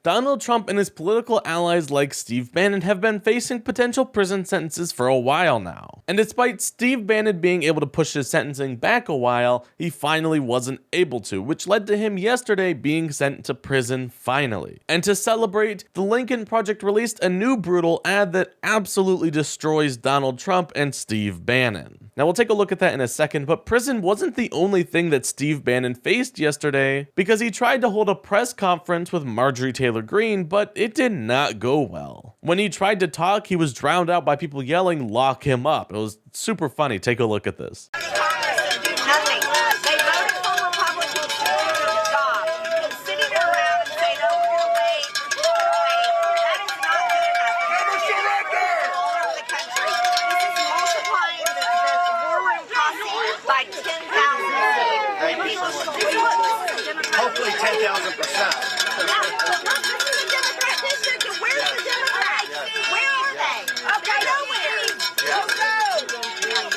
Donald Trump and his political allies like Steve Bannon have been facing potential prison sentences for a while now. And despite Steve Bannon being able to push his sentencing back a while, he finally wasn't able to, which led to him yesterday being sent to prison finally. And to celebrate, the Lincoln Project released a new brutal ad that absolutely destroys Donald Trump and Steve Bannon. Now we'll take a look at that in a second, but prison wasn't the only thing that Steve Bannon faced yesterday, because he tried to hold a press conference with Marjorie Taylor Greene, but it did not go well. When he tried to talk, he was drowned out by people yelling, "Lock him up." It was super funny. Take a look at this. Hopefully 10,000%.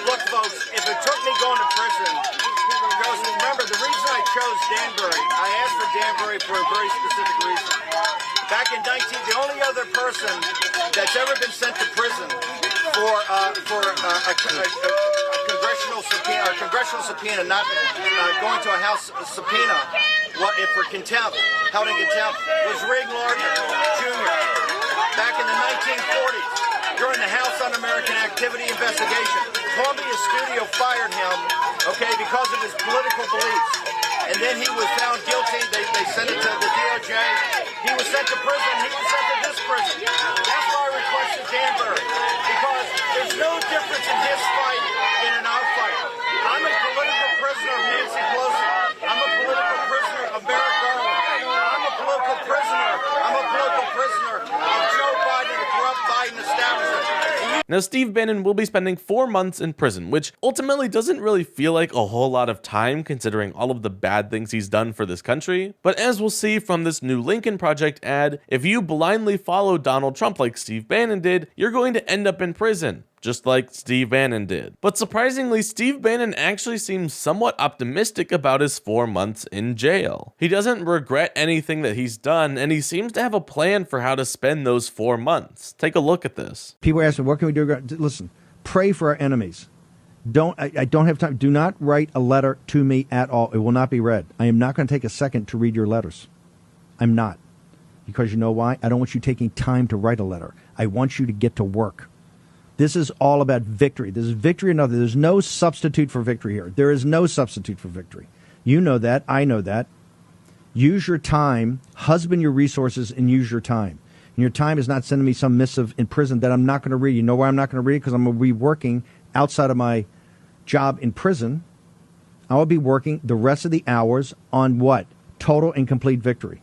Look, folks, if it took me going to prison, remember, the reason I chose Danbury, I asked for Danbury for a very specific reason. Back in the only other person that's ever been sent to prison for a congressional subpoena, not going to a House subpoena, for contempt, held in contempt, was Rig Lardner Jr. Back in the 1940s, during the House Un-American Activity investigation. Columbia Studio fired him, because of his political beliefs. And then he was found guilty. They sent it to the DOJ. He was sent to prison. He was sent to this prison. That's why I requested Danbury, because there's no difference in his fight and in our fight. I'm a political prisoner of Nancy Pelosi. I'm a political prisoner of Merrick Garland. I'm a political prisoner of Joe Biden, the corrupt Biden establishment. Now, Steve Bannon will be spending 4 months in prison, which ultimately doesn't really feel like a whole lot of time considering all of the bad things he's done for this country. But as we'll see from this new Lincoln Project ad, if you blindly follow Donald Trump like Steve Bannon did, you're going to end up in prison, just like Steve Bannon did. But surprisingly, Steve Bannon actually seems somewhat optimistic about his 4 months in jail. He doesn't regret anything that he's done, and he seems to have a plan for how to spend those 4 months. Take a look at this. People ask me, what can we do? Listen, pray for our enemies. I don't have time. Do not write a letter to me at all. It will not be read. I am not going to take a second to read your letters. I'm not. Because you know why? I don't want you taking time to write a letter. I want you to get to work. This is all about victory. This is victory or nothing. There's no substitute for victory here. There is no substitute for victory. You know that. I know that. Use your time, husband your resources, and use your time. And your time is not sending me some missive in prison that I'm not going to read. You know why I'm not going to read it? Because I'm going to be working outside of my job in prison. I will be working the rest of the hours on what? Total and complete victory.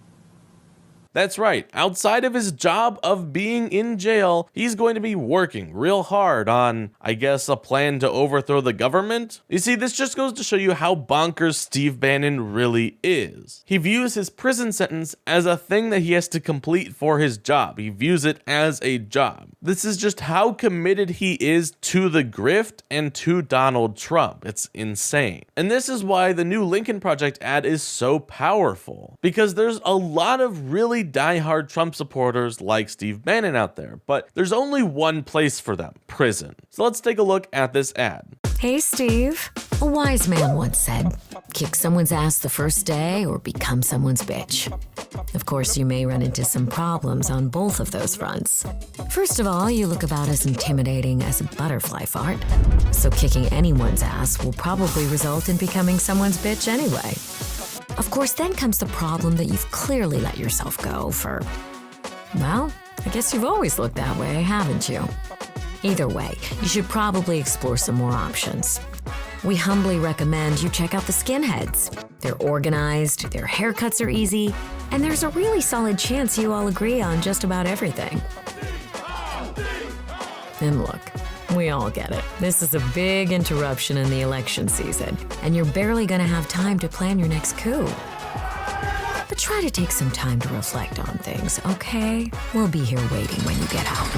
That's right, outside of his job of being in jail, he's going to be working real hard on, I guess, a plan to overthrow the government. You see, this just goes to show you how bonkers Steve Bannon really is. He views his prison sentence as a thing that he has to complete for his job. He views it as a job. This is just how committed he is to the grift and to Donald Trump. It's insane. And this is why the new Lincoln Project ad is so powerful, because there's a lot of really diehard Trump supporters like Steve Bannon out there, but there's only one place for them: prison. So let's take a look at this ad. Hey, Steve. A wise man once said, kick someone's ass the first day or become someone's bitch. Of course, you may run into some problems on both of those fronts. First of all, you look about as intimidating as a butterfly fart, so kicking anyone's ass will probably result in becoming someone's bitch anyway. Of course, then comes the problem that you've clearly let yourself go for, well, I guess you've always looked that way, haven't you? Either way, you should probably explore some more options. We humbly recommend you check out the skinheads. They're organized, their haircuts are easy, and there's a really solid chance you all agree on just about everything. And look, we all get it. This is a big interruption in the election season, and you're barely gonna have time to plan your next coup. But try to take some time to reflect on things, okay? We'll be here waiting when you get out.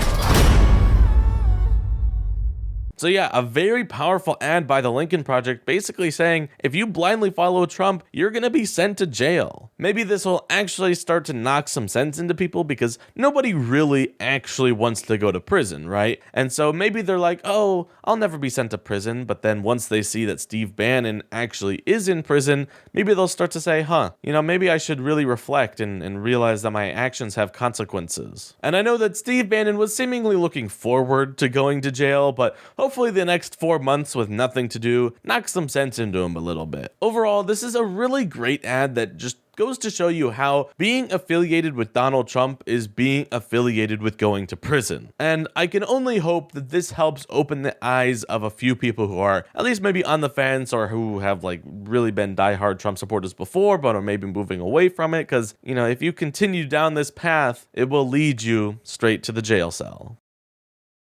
So yeah, a very powerful ad by the Lincoln Project basically saying if you blindly follow Trump, you're gonna be sent to jail. Maybe this will actually start to knock some sense into people because nobody really actually wants to go to prison, right? And so maybe they're like, oh, I'll never be sent to prison, but then once they see that Steve Bannon actually is in prison, maybe they'll start to say, maybe I should really reflect and realize that my actions have consequences. And I know that Steve Bannon was seemingly looking forward to going to jail, but hopefully the next 4 months with nothing to do knocks some sense into him a little bit. Overall, this is a really great ad that just goes to show you how being affiliated with Donald Trump is being affiliated with going to prison. And I can only hope that this helps open the eyes of a few people who are at least maybe on the fence or who have like really been diehard Trump supporters before, but are maybe moving away from it. Because, if you continue down this path, it will lead you straight to the jail cell.